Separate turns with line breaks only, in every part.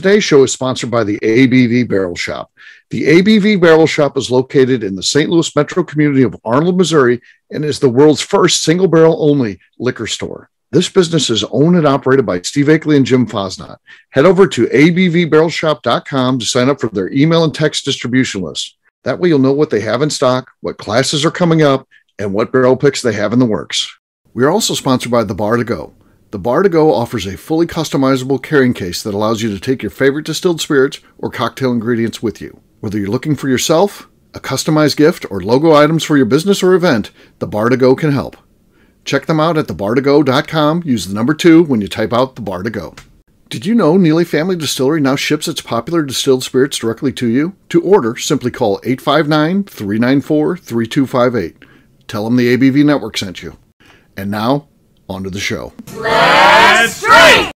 Today's show is sponsored by the ABV Barrel Shop. The ABV Barrel Shop is located in the St. Louis metro community of Arnold, Missouri, and is the world's first single barrel only liquor store. This business is owned and operated by Steve Akeley and Jim Fosnot. Head over to abvbarrelshop.com to sign up for their email and text distribution list. That way you'll know what they have in stock, what classes are coming up, and what barrel picks they have in the works. We are also sponsored by The Bar to Go. The Bar to Go offers a fully customizable carrying case that allows you to take your favorite distilled spirits or cocktail ingredients with you. Whether you're looking for yourself, a customized gift, or logo items for your business or event, The Bar to Go can help. Check them out at thebar2go.com. Use the number 2 when you type out The Bar to Go. Did you know Neely Family Distillery now ships its popular distilled spirits directly to you? To order, simply call 859-394-3258. Tell them the ABV Network sent you. And now, on to the show.
Let's drink!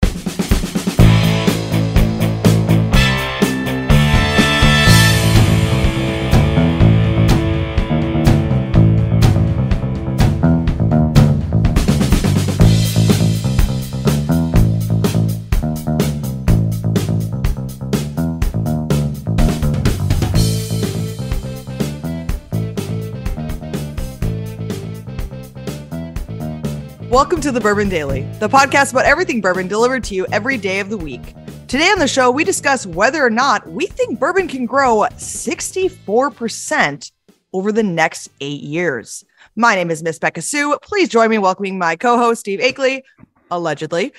Welcome to the Bourbon Daily, the podcast about everything bourbon delivered to you every day of the week. Today on the show, we discuss whether or not we think bourbon can grow 64% over the next 8 years. My name is Miss Beka Sue. Please join me in welcoming my co-host, Steve Akeley, allegedly,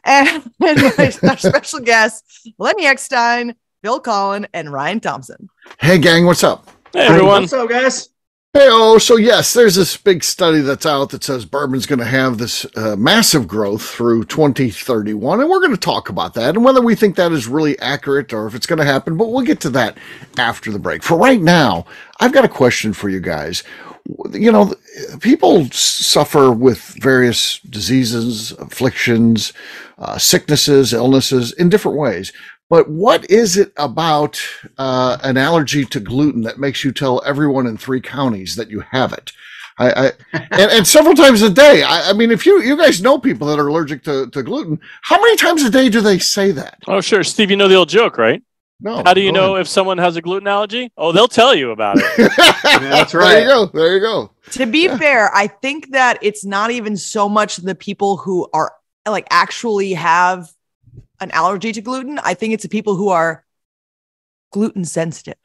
and our special guests, Lenny Eckstein, Bill Collin, and Ryan Thompson.
Hey, gang, what's up?
Hey, everyone.
What's up, guys?
Hey, so yes, there's this big study that's out that says bourbon's going to have this massive growth through 2031, and we're going to talk about that and whether we think that is really accurate or if it's going to happen, but we'll get to that after the break. For right now, I've got a question for you guys. You know, people suffer with various diseases, afflictions, sicknesses, illnesses in different ways. But what is it about an allergy to gluten that makes you tell everyone in 3 counties that you have it? And several times a day. I mean, if you guys know people that are allergic to gluten, how many times a day do they say that?
Oh, sure. Steve, you know the old joke, right?
No.
How do you know if someone has a gluten allergy? Oh, they'll tell you about it.
Yeah, that's right.
There you go.
To be fair, I think that it's not even so much the people who are like actually have an allergy to gluten. I think it's the people who are gluten sensitive.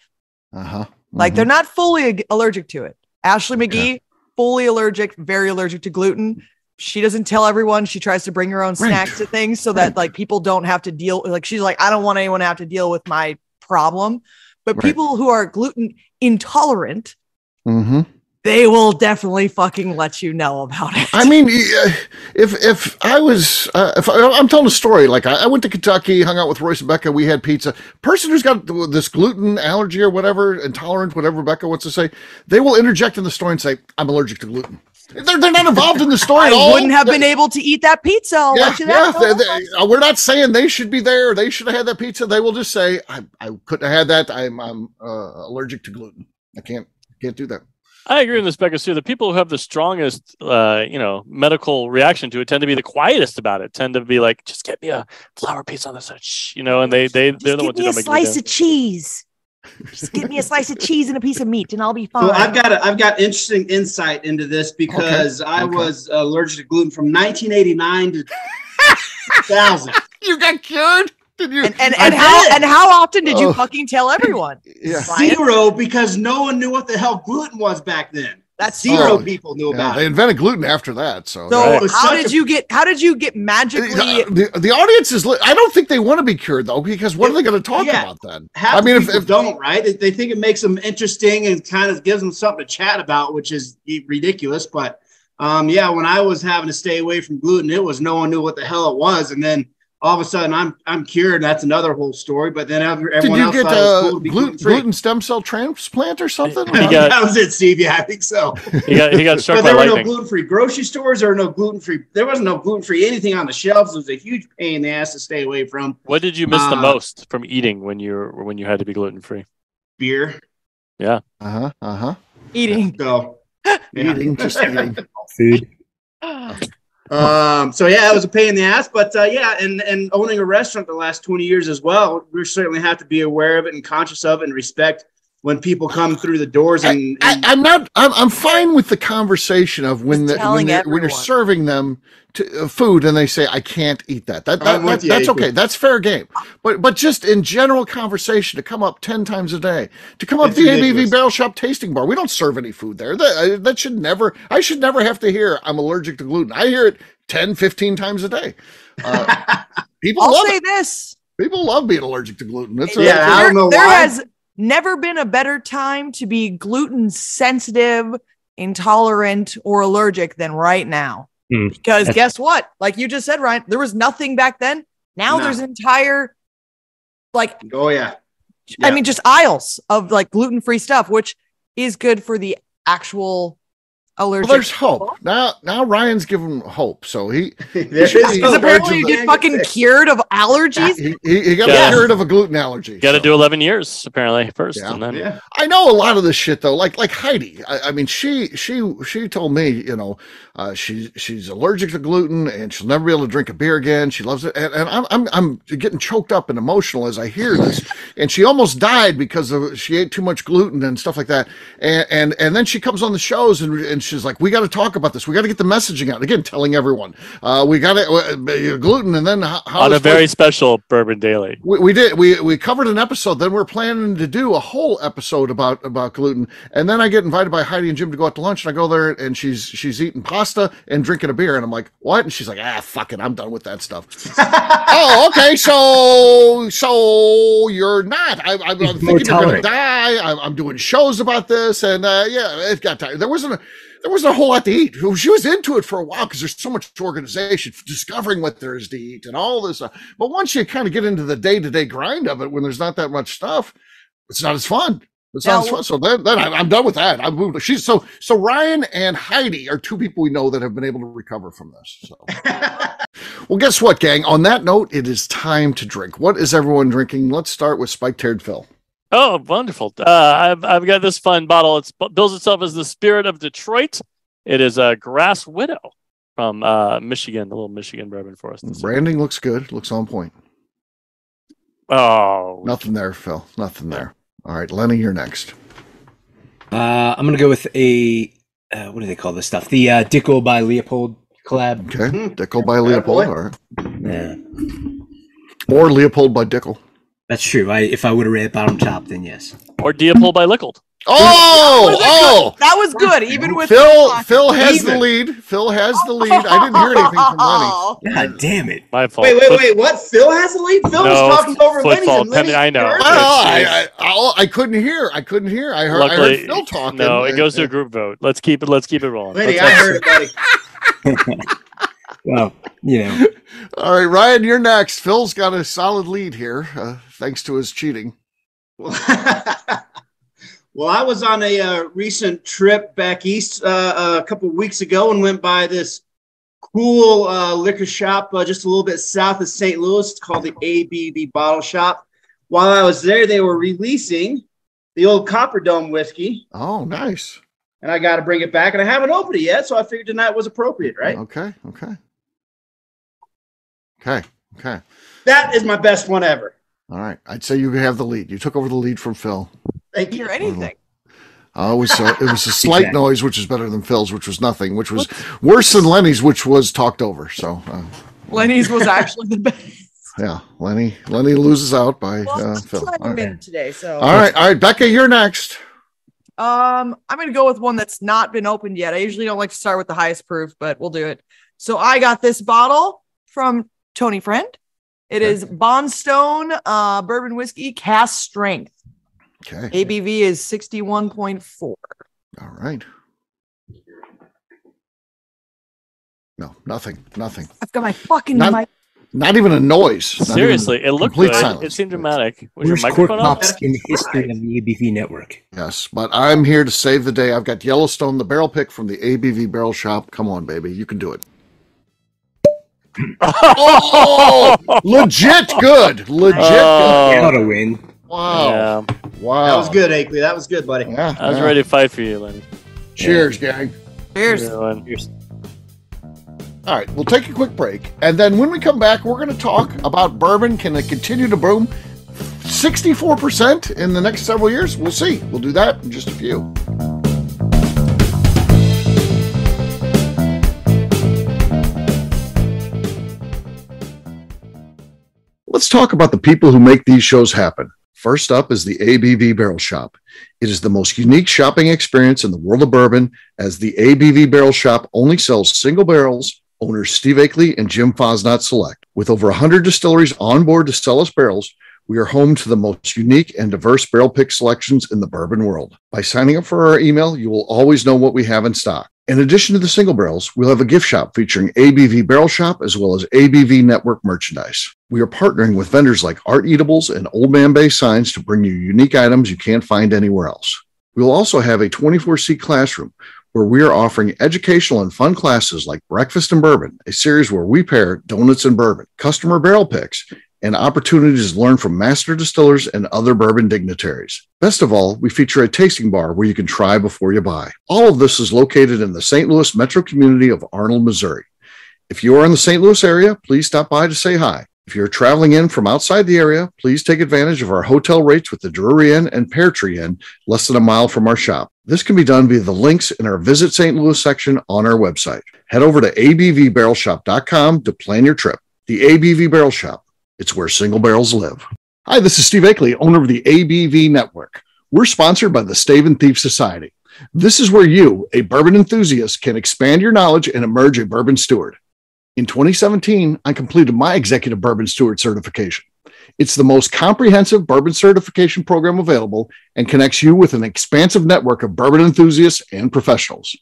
Like they're not fully allergic to it. Ashley McGee, fully allergic, very allergic to gluten. She doesn't tell everyone. She tries to bring her own snacks to things so that like people don't have to deal. Like she's like, I don't want anyone to have to deal with my problem. But people who are gluten intolerant, they will definitely fucking let you know about it.
I mean, if I'm telling a story, like I went to Kentucky, hung out with Royce and Becca, we had pizza. Person who's got this gluten allergy or whatever, intolerant, whatever Becca wants to say, they will interject in the story and say, I'm allergic to gluten. They're not involved in the story at all.
I wouldn't have been able to eat that pizza. I'll let you know.
We're not saying they should be there. They should have had that pizza. They will just say, I couldn't have had that. I'm allergic to gluten. I can't do that.
I agree with this, Beka Sue. The people who have the strongest, medical reaction to it tend to be the quietest about it. Tend to be like, just get me a flour piece on the side, and they're the ones who don't make
me a slice of cheese. Just give me a slice of cheese and a piece of meat, and I'll be fine.
Well, I've got interesting insight into this because I was allergic to gluten from 1989 to 2000.
You got cured? Did you?
And how often did you fucking tell everyone?
Zero, because no one knew what the hell gluten was back then. That's zero people knew about
it. They invented gluten after that. So
how did you get magically?
The audience is. I don't think they want to be cured though, because what are they going to talk about then?
I mean, if don't right, they think it makes them interesting and kind of gives them something to chat about, which is ridiculous. But when I was having to stay away from gluten, it was no one knew what the hell it was, and then all of a sudden I'm cured. That's another whole story. But then everyone else
get
cool
gluten stem cell transplant or something?
That was it, Steve. Yeah, I think so.
He got struck
but
by
there were
lightning.
no gluten-free grocery stores. There were no gluten-free. There wasn't no gluten-free anything on the shelves. It was a huge pain in the ass to stay away from.
What did you miss the most from eating when you had to be gluten-free?
Beer.
Yeah.
Eating.
So
eating, just eating
food.
So yeah, it was a pain in the ass, but yeah, and owning a restaurant the last 20 years as well, we certainly have to be aware of it and conscious of it and respect when people come through the doors.
I'm fine with the conversation of when you're serving them food and they say, I can't eat that. That's okay. That's fair game. But just in general conversation to come up 10 times a day, to come up the ABV Barrel Shop tasting bar. We don't serve any food there. I should never have to hear I'm allergic to gluten. I hear it 10, 15 times a day. People love being allergic to gluten.
I don't know why.
There has never been a better time to be gluten sensitive, intolerant, or allergic than right now. Because guess what? Like you just said, Ryan, there was nothing back then. Now there's entire I mean, just aisles of like gluten-free stuff, which is good for the actual allergic.
Well, there's hope. Now Ryan's given hope. So
because apparently you get fucking cured of allergies.
He got cured of a gluten allergy.
Got to do 11 years apparently first. Yeah. And then
I know a lot of this shit though. Like Heidi. I mean, she told me, she's allergic to gluten and she'll never be able to drink a beer again. She loves it, and I'm getting choked up and emotional as I hear this. And she almost died because she ate too much gluten and stuff like that. And then she comes on the shows and she's like, we got to talk about this. We got to get the messaging out. Again, telling everyone, we got to gluten. And then
on a very special Bourbon Daily,
we did. We covered an episode. Then we're planning to do a whole episode about gluten. And then I get invited by Heidi and Jim to go out to lunch. And I go there and she's eating pasta and drinking a beer. And I'm like, what? And she's like, fuck it. I'm done with that stuff. Oh, okay. So you're not. I'm thinking you're going to die. I'm doing shows about this. And it got tired. There wasn't a whole lot to eat. She was into it for a while because there's so much organization, discovering what there is to eat and all this stuff. But once you kind of get into the day-to-day grind of it, when there's not that much stuff, it's not as fun. So then I'm done with that. I moved. So Ryan and Heidi are two people we know that have been able to recover from this. So. Well, guess what, gang? On that note, it is time to drink. What is everyone drinking? Let's start with Spike-Taired Phil.
Oh, wonderful. I've got this fun bottle. It bills itself as the Spirit of Detroit. It is a Grass Widow from Michigan, a little Michigan bourbon for us.
Branding looks good. Looks on point.
Oh.
Nothing there, Phil. Nothing there. All right, Lenny, you're next.
I'm going to go with a, what do they call this stuff? The Dickel by Leopold collab.
Okay, Dickel by Leopold. All right.
Yeah.
Or Leopold by Dickel.
That's true. If I would have read it bottom top, then yes.
Or Leopold by Lickled.
That was good. Even with
Phil has the lead. Phil has the lead. I didn't hear anything from Lenny.
God damn it!
My fault.
Wait. What? Phil has the lead. Phil was talking over Lenny.
I know.
Well, I couldn't hear. I heard Phil talking.
No, it goes to a group vote. Let's keep it rolling.
Lenny, I heard it, buddy.
Well,
All right, Ryan, you're next. Phil's got a solid lead here, thanks to his cheating.
Well, I was on a recent trip back east a couple of weeks ago and went by this cool liquor shop just a little bit south of St. Louis. It's called the ABV Barrel Shop. While I was there, they were releasing the old Copper Dome whiskey.
Oh, nice.
And I got to bring it back, and I haven't opened it yet, so I figured tonight was appropriate, right?
Okay.
That is my best one ever.
All right. I'd say you have the lead. You took over the lead from Phil.
Thank you.
Anything.
It was a slight noise, which is better than Phil's, which was nothing, which was worse than Lenny's, which was talked over. So
Lenny's was actually the best.
Yeah, Lenny loses out by Phil.
All right. Today, so.
All right, Beka, you're next.
I'm going to go with one that's not been opened yet. I usually don't like to start with the highest proof, but we'll do it. So I got this bottle from Tony Friend. It is Bondstone bourbon whiskey, cast strength.
Okay.
ABV is 61.4.
All right. No, nothing.
I've got my fucking mic.
Not even a noise.
Seriously, it looked good.
Silence.
It seemed dramatic. Was
Worst
your microphone on?
in the history of the ABV network.
Yes, but I'm here to save the day. I've got Yellowstone, the barrel pick from the ABV Barrel Shop. Come on, baby. You can do it. Oh, legit good. Good.
Got a win.
Wow.
Yeah.
Wow.
That was good, Akeley. That was good, buddy.
Yeah,
I was ready to fight for you, Lenny.
Cheers, gang.
Cheers.
Cheers.
All right, we'll take a quick break. And then when we come back, we're going to talk about bourbon. Can it continue to boom 64% in the next several years? We'll see. We'll do that in just a few. Let's talk about the people who make these shows happen. First up is the ABV Barrel Shop. It is the most unique shopping experience in the world of bourbon, as the ABV Barrel Shop only sells single barrels. Owners Steve Akeley and Jim Fosnot select. With over 100 distilleries on board to sell us barrels, we are home to the most unique and diverse barrel pick selections in the bourbon world. By signing up for our email, you will always know what we have in stock. In addition to the single barrels, we'll have a gift shop featuring ABV Barrel Shop as well as ABV Network merchandise. We are partnering with vendors like Art Eatables and Old Man Bay Signs to bring you unique items you can't find anywhere else. We will also have a 24-seat classroom where we are offering educational and fun classes like Breakfast and Bourbon, a series where we pair donuts and bourbon, customer barrel picks, and opportunities to learn from master distillers and other bourbon dignitaries. Best of all, we feature a tasting bar where you can try before you buy. All of this is located in the St. Louis metro community of Arnold, Missouri. If you are in the St. Louis area, please stop by to say hi. If you're traveling in from outside the area, please take advantage of our hotel rates with the Drury Inn and Pear Tree Inn, less than a mile from our shop. This can be done via the links in our Visit St. Louis section on our website. Head over to abvbarrelshop.com to plan your trip. The ABV Barrel Shop. It's where single barrels live. Hi, this is Steve Akeley, owner of the ABV Network. We're sponsored by the Stave and Thief Society. This is where you, a bourbon enthusiast, can expand your knowledge and emerge a bourbon steward. In 2017, I completed my Executive Bourbon Steward certification. It's the most comprehensive bourbon certification program available and connects you with an expansive network of bourbon enthusiasts and professionals.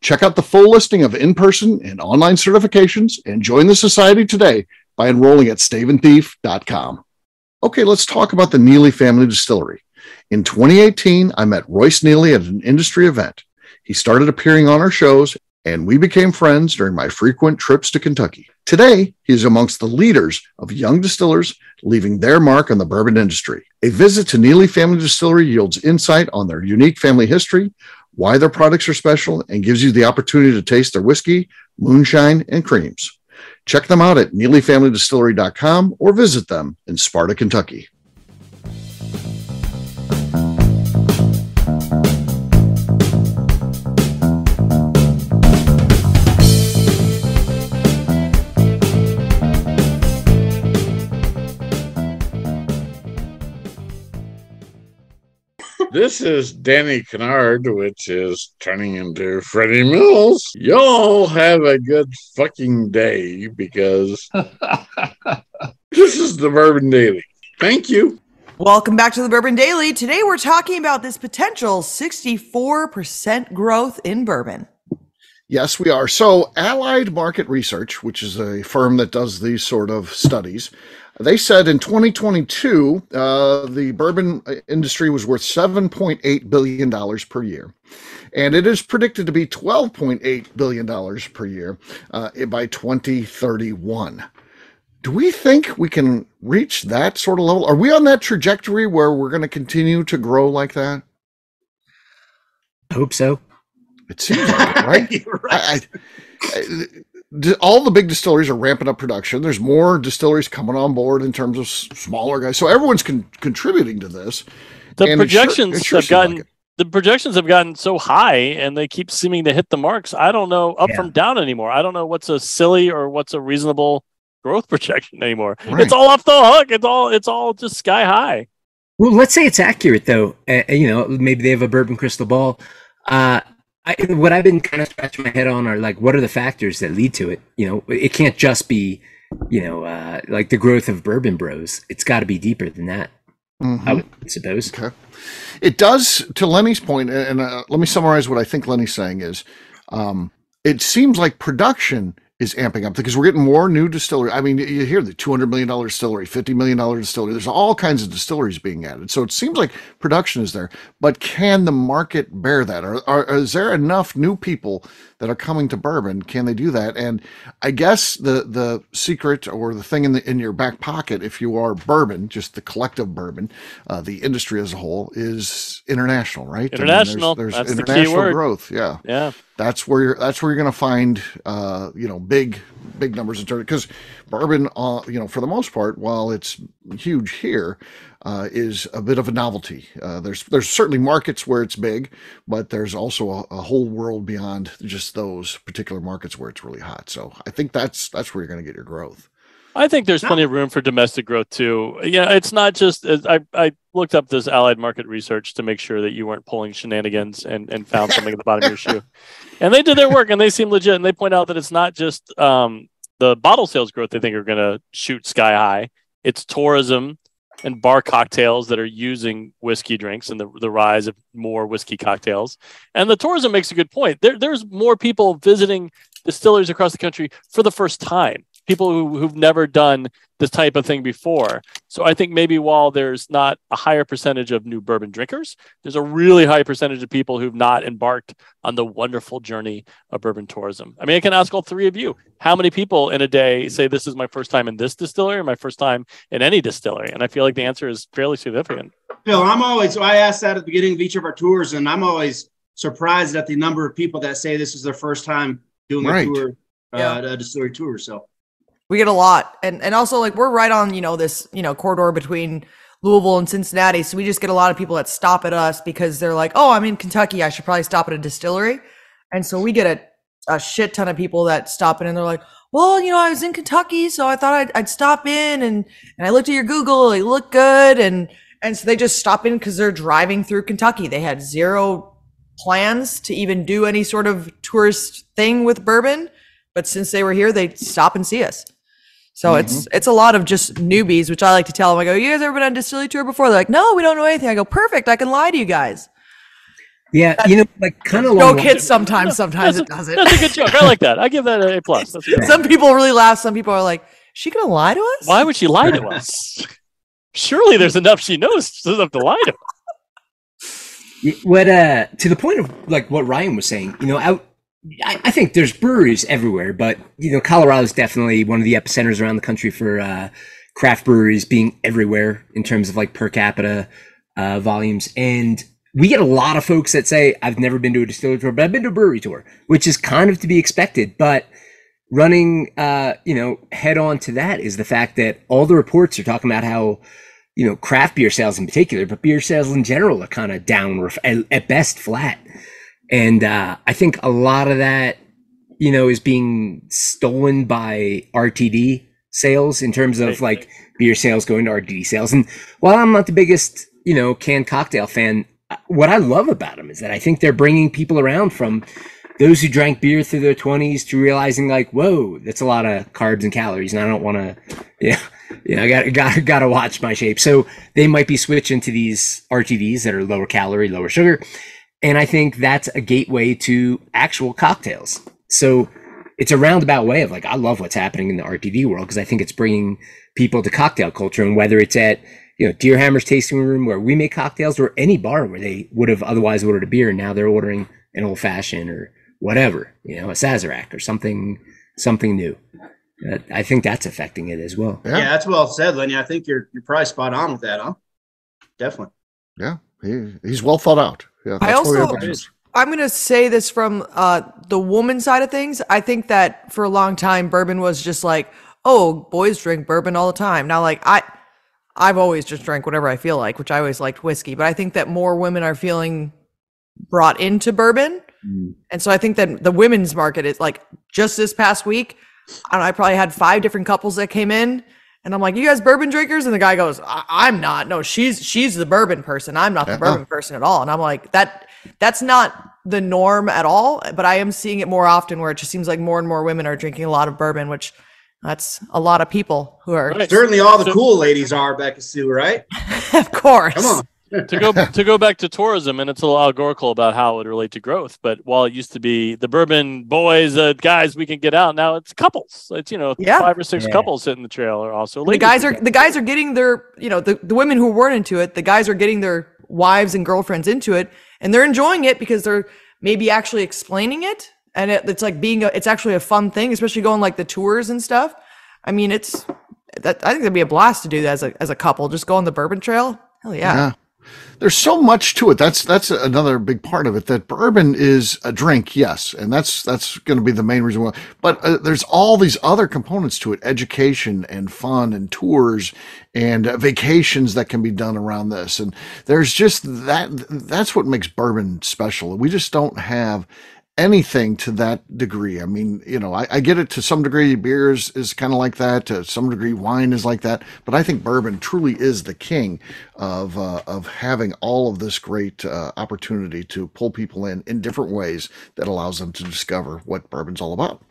Check out the full listing of in-person and online certifications and join the society today by enrolling at staveandthief.com. Okay, let's talk about the Neely Family Distillery. In 2018, I met Royce Neely at an industry event. He started appearing on our shows, and we became friends during my frequent trips to Kentucky. Today, he is amongst the leaders of young distillers leaving their mark on the bourbon industry. A visit to Neely Family Distillery yields insight on their unique family history, why their products are special, and gives you the opportunity to taste their whiskey, moonshine, and creams. Check them out at NeelyFamilyDistillery.com or visit them in Sparta, Kentucky.
This is Danny Kennard, which is turning into Freddie Mills. Y'all have a good fucking day, because this is the Bourbon Daily. Thank you.
Welcome back to the Bourbon Daily. Today we're talking about this potential 64% growth in bourbon.
Yes, we are. So Allied Market Research, which is a firm that does these sort of studies, they said in 2022, the bourbon industry was worth $7.8 billion per year. And it is predicted to be $12.8 billion per year by 2031. Do we think we can reach that sort of level? Are we on that trajectory where we're going to continue to grow like that?
I hope so.
It seems like it, right?
You're right.
All the big distilleries are ramping up production. There's more distilleries coming on board in terms of smaller guys. So everyone's contributing to this.
The projections have gotten so high, and they keep seeming to hit the marks. I don't know from down anymore. I don't know what's a silly or what's a reasonable growth projection anymore. Right. It's all off the hook. It's all just sky high.
Well, let's say it's accurate though. Maybe they have a bourbon crystal ball. What I've been kind of scratching my head on are like, what are the factors that lead to it? It can't just be, like the growth of bourbon bros. It's got to be deeper than that. Mm-hmm. I would suppose. Okay.
It does, to Lenny's point, and let me summarize what I think Lenny's saying is, it seems like production is amping up because we're getting more new distilleries. I mean, you hear the $200 million distillery, $50 million distillery. There's all kinds of distilleries being added. So it seems like production is there, but can the market bear that? Is there enough new people that are coming to bourbon? Can they do that? And I guess the secret or the thing in your back pocket, if you are bourbon, just the collective bourbon, the industry as a whole is international, right?
International.
There's
that's
international
the key word.
Growth. Yeah.
Yeah.
that's where you're going to find, big numbers in terms, because bourbon, for the most part, while it's huge here, is a bit of a novelty. There's certainly markets where it's big, but there's also a whole world beyond just those particular markets where it's really hot. So I think that's where you're going to get your growth.
I think there's plenty of room for domestic growth too. Yeah, it's not just. I looked up this Allied market research to make sure that you weren't pulling shenanigans and found something at the bottom of your shoe. And they did their work and they seem legit. And they point out that it's not just the bottle sales growth they think are going to shoot sky high. It's tourism and bar cocktails that are using whiskey drinks and the rise of more whiskey cocktails. And the tourism makes a good point. There's more people visiting distilleries across the country for the first time. People who've never done this type of thing before. So I think maybe while there's not a higher percentage of new bourbon drinkers, there's a really high percentage of people who've not embarked on the wonderful journey of bourbon tourism. I mean, I can ask all three of you, how many people in a day say this is my first time in this distillery or my first time in any distillery? And I feel like the answer is fairly significant.
Phil, I asked that at the beginning of each of our tours, and I'm always surprised at the number of people that say this is their first time doing a tour, a distillery tour. So
we get a lot. And also, like, we're right on, this, corridor between Louisville and Cincinnati. So we just get a lot of people that stop at us because they're like, oh, I'm in Kentucky, I should probably stop at a distillery. And so we get a shit ton of people that stop in and they're like, well, I was in Kentucky, so I thought I'd stop in and I looked at your Google, it looked good. And so they just stop in because they're driving through Kentucky. They had zero plans to even do any sort of tourist thing with bourbon. But since they were here, they stop and see us. So it's a lot of just newbies, which I like to tell them. I go, you guys ever been on a distillery tour before? They're like, no, we don't know anything. I go, perfect. I can lie to you guys.
Yeah, kind of
joke hits sometimes it doesn't.
That's a good joke. I like that. I give that a plus. That's good.
Some people really laugh. Some people are like, is she going to lie to us?
Why would she lie to us? Surely there's enough she knows enough to lie to us.
What to the point of like what Ryan was saying, I think there's breweries everywhere, but Colorado is definitely one of the epicenters around the country for craft breweries being everywhere in terms of like per capita volumes. And we get a lot of folks that say, I've never been to a distillery tour, but I've been to a brewery tour, which is kind of to be expected. But running, head on to that is the fact that all the reports are talking about how, craft beer sales in particular, but beer sales in general are kind of down or at best flat. And I think a lot of that, is being stolen by RTD sales in terms of like beer sales going to RTD sales. And while I'm not the biggest, canned cocktail fan, what I love about them is that I think they're bringing people around from those who drank beer through their 20s to realizing like, whoa, that's a lot of carbs and calories. And I don't want to, I got to watch my shape. So they might be switching to these RTDs that are lower calorie, lower sugar. And I think that's a gateway to actual cocktails. So it's a roundabout way of like, I love what's happening in the RTD world because I think it's bringing people to cocktail culture. And whether it's at, Deer Hammer's tasting room where we make cocktails or any bar where they would have otherwise ordered a beer and now they're ordering an old fashioned or whatever, a Sazerac or something new. I think that's affecting it as well.
Yeah, that's well said, Lenny. I think you're probably spot on with that, huh? Definitely.
Yeah, he's well thought out. Yeah,
I'm going to say this from the woman side of things. I think that for a long time, bourbon was just like, oh, boys drink bourbon all the time. Now, like I've always just drank whatever I feel like, which I always liked whiskey. But I think that more women are feeling brought into bourbon. And so I think that the women's market is like just this past week, I probably had 5 different couples that came in. And I'm like, you guys bourbon drinkers? And the guy goes, I'm not. No, she's the bourbon person. I'm not the bourbon person at all. And I'm like, that's not the norm at all. But I am seeing it more often where it just seems like more and more women are drinking a lot of bourbon, which that's a lot of people who are.
Right. Certainly all the cool ladies are, Beka Sue, right?
Of course.
Come on.
to go back to tourism, and it's a little allegorical about how it would relate to growth. But while it used to be the bourbon boys, guys, we can get out. Now it's couples. It's 5 or 6 couples hitting the trail are also ladies.
The guys are getting their the women who weren't into it. The guys are getting their wives and girlfriends into it, and they're enjoying it because they're maybe actually explaining it, and it's like it's actually a fun thing, especially going like the tours and stuff. I mean, I think that'd be a blast to do that as a couple. Just go on the bourbon trail. Hell yeah.
There's so much to it. That's another big part of it, that bourbon is a drink, yes, and that's going to be the main reason why. But there's all these other components to it: education and fun and tours and vacations that can be done around this. And there's just that's what makes bourbon special. We just don't have anything to that degree. I mean, I get it to some degree. Beer is kind of like that. To some degree, wine is like that. But I think bourbon truly is the king of having all of this great opportunity to pull people in different ways that allows them to discover what bourbon's all about.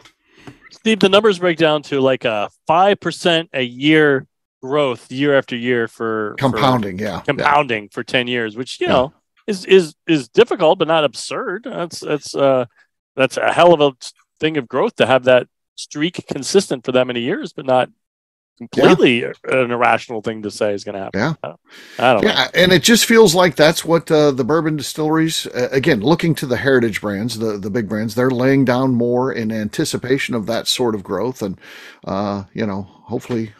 Steve, the numbers break down to like a 5% a year growth year after year for
compounding.
For 10 years, which is difficult, but not absurd. That's a hell of a thing of growth to have that streak consistent for that many years, but not completely an irrational thing to say is going to happen. I don't know.
And it just feels like that's what the bourbon distilleries, again, looking to the heritage brands, the big brands, they're laying down more in anticipation of that sort of growth. And, hopefully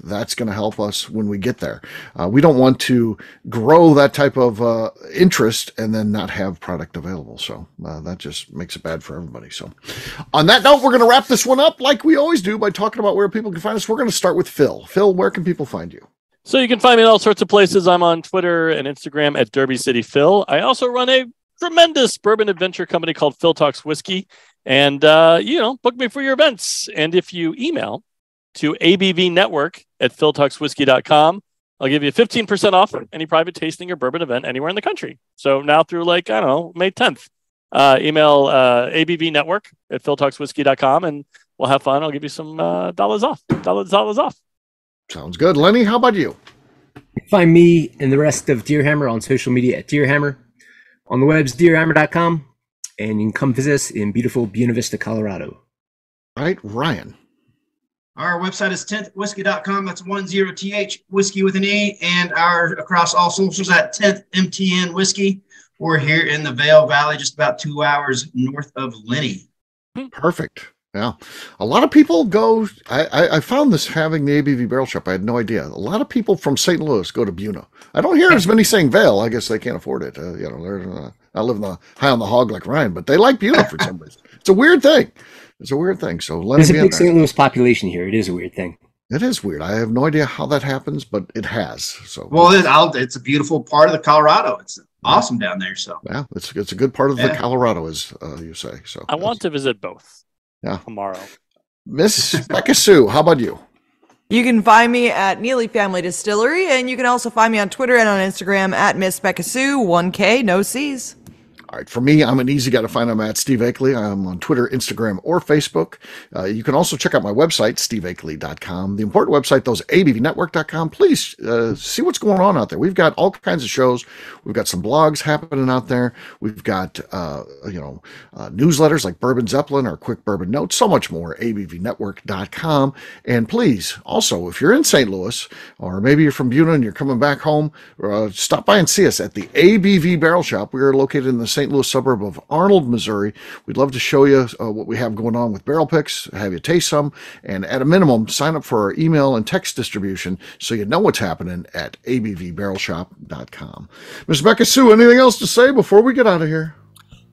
that's going to help us when we get there. We don't want to grow that type of interest and then not have product available. So that just makes it bad for everybody. So on that note, we're going to wrap this one up like we always do by talking about where people can find us. We're going to start with Phil. Phil, where can people find you?
So you can find me in all sorts of places. I'm on Twitter and Instagram at Derby City Phil. I also run a tremendous bourbon adventure company called Phil Talks Whiskey. And, book me for your events. And if you email to abvnetwork@philtalkswhiskey.com, I'll give you 15% off any private tasting or bourbon event anywhere in the country. So now through May 10th, email abvnetwork@philtalkswhiskey.com and we'll have fun. I'll give you some dollars off.
Sounds good. Lenny, how about you?
Find me and the rest of Deerhammer on social media at Deerhammer. On the web's deerhammer.com. And you can come visit us in beautiful Buena Vista, Colorado.
All right, Ryan.
Our website is 10thwhiskey.com. That's 10th whiskey with an E. And our across all socials at 10th MTN Whiskey. We're here in the Vail Valley, just about 2 hours north of Lenny.
Perfect. Yeah. A lot of people go, I found this having the ABV Barrel Shop. I had no idea. A lot of people from St. Louis go to Buena. I don't hear as many saying Vail. I guess they can't afford it. They're I live high on the hog like Ryan, but they like Buena for some reason. It's a weird thing. So
there's a big St. Louis population here. It is a weird thing.
It is weird. I have no idea how that happens, but it has. So
it's a beautiful part of the Colorado. It's awesome down there. So
it's a good part of the Colorado, as you say. So
I want to visit both. Tomorrow.
Miss Beka Sue, how about you?
You can find me at Neely Family Distillery, and you can also find me on Twitter and on Instagram at Miss Beka Sue, 1K, no C's.
All right, for me, I'm an easy guy to find. I'm at Steve Akeley. I'm on Twitter, Instagram, or Facebook. You can also check out my website, steveakeley.com. The important website, though, is abvnetwork.com. Please see what's going on out there. We've got all kinds of shows. We've got some blogs happening out there. We've got, newsletters like Bourbon Zeppelin or Quick Bourbon Notes, so much more, abvnetwork.com. And please, also, if you're in St. Louis, or maybe you're from Buena and you're coming back home, stop by and see us at the ABV Barrel Shop. We are located in the St. Louis suburb of Arnold, Missouri. We'd love to show you what we have going on with barrel picks, have you taste some, and at a minimum, sign up for our email and text distribution so you know what's happening at abvbarrelshop.com. Ms. Beka Sue, anything else to say before we get out of here?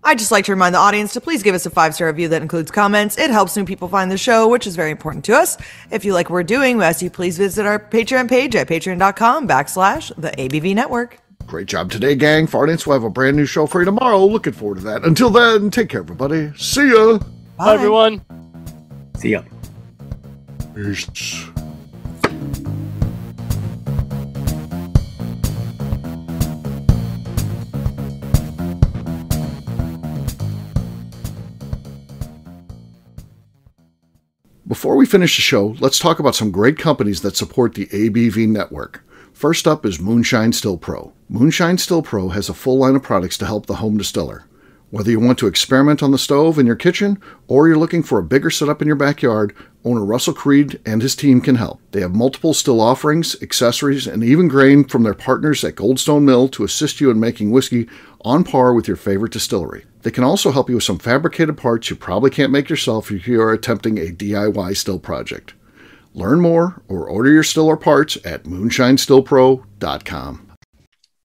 I'd just like to remind the audience to please give us a 5-star review that includes comments. It helps new people find the show, which is very important to us. If you like what we're doing, we ask you please visit our Patreon page at patreon.com/the ABV Network.
Great job today, gang. For audience, we'll have a brand new show for you tomorrow. Looking forward to that. Until then, take care, everybody. See ya.
Bye everyone.
See ya.
Peace. Before we finish the show, let's talk about some great companies that support the ABV network. First up is Moonshine Still Pro. Moonshine Still Pro has a full line of products to help the home distiller. Whether you want to experiment on the stove in your kitchen or you're looking for a bigger setup in your backyard, owner Russell Creed and his team can help. They have multiple still offerings, accessories, and even grain from their partners at Goldstone Mill to assist you in making whiskey on par with your favorite distillery. They can also help you with some fabricated parts you probably can't make yourself if you are attempting a DIY still project. Learn more or order your still or parts at moonshinestillpro.com.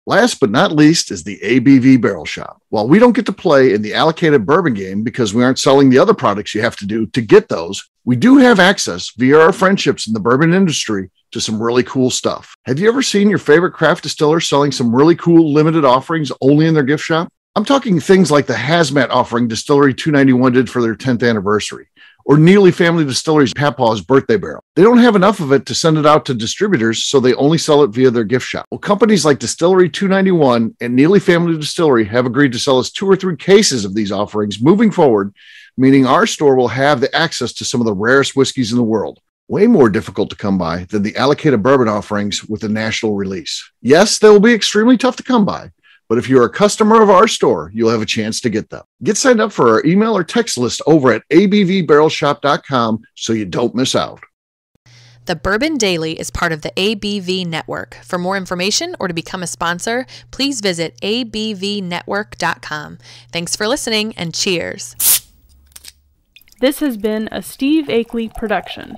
Last but not least is the ABV Barrel Shop. While we don't get to play in the allocated bourbon game because we aren't selling the other products you have to do to get those, we do have access via our friendships in the bourbon industry to some really cool stuff. Have you ever seen your favorite craft distiller selling some really cool limited offerings only in their gift shop? I'm talking things like the hazmat offering Distillery 291 did for their 10th anniversary, or Neely Family Distillery's Papaw's birthday barrel. They don't have enough of it to send it out to distributors, so they only sell it via their gift shop. Well, companies like Distillery 291 and Neely Family Distillery have agreed to sell us 2 or 3 cases of these offerings moving forward, meaning our store will have the access to some of the rarest whiskeys in the world. Way more difficult to come by than the allocated bourbon offerings with a national release. Yes, they will be extremely tough to come by, but if you're a customer of our store, you'll have a chance to get them. Get signed up for our email or text list over at abvbarrelshop.com so you don't miss out.
The Bourbon Daily is part of the ABV Network. For more information or to become a sponsor, please visit abvnetwork.com. Thanks for listening and cheers.
This has been a Steve Akeley production.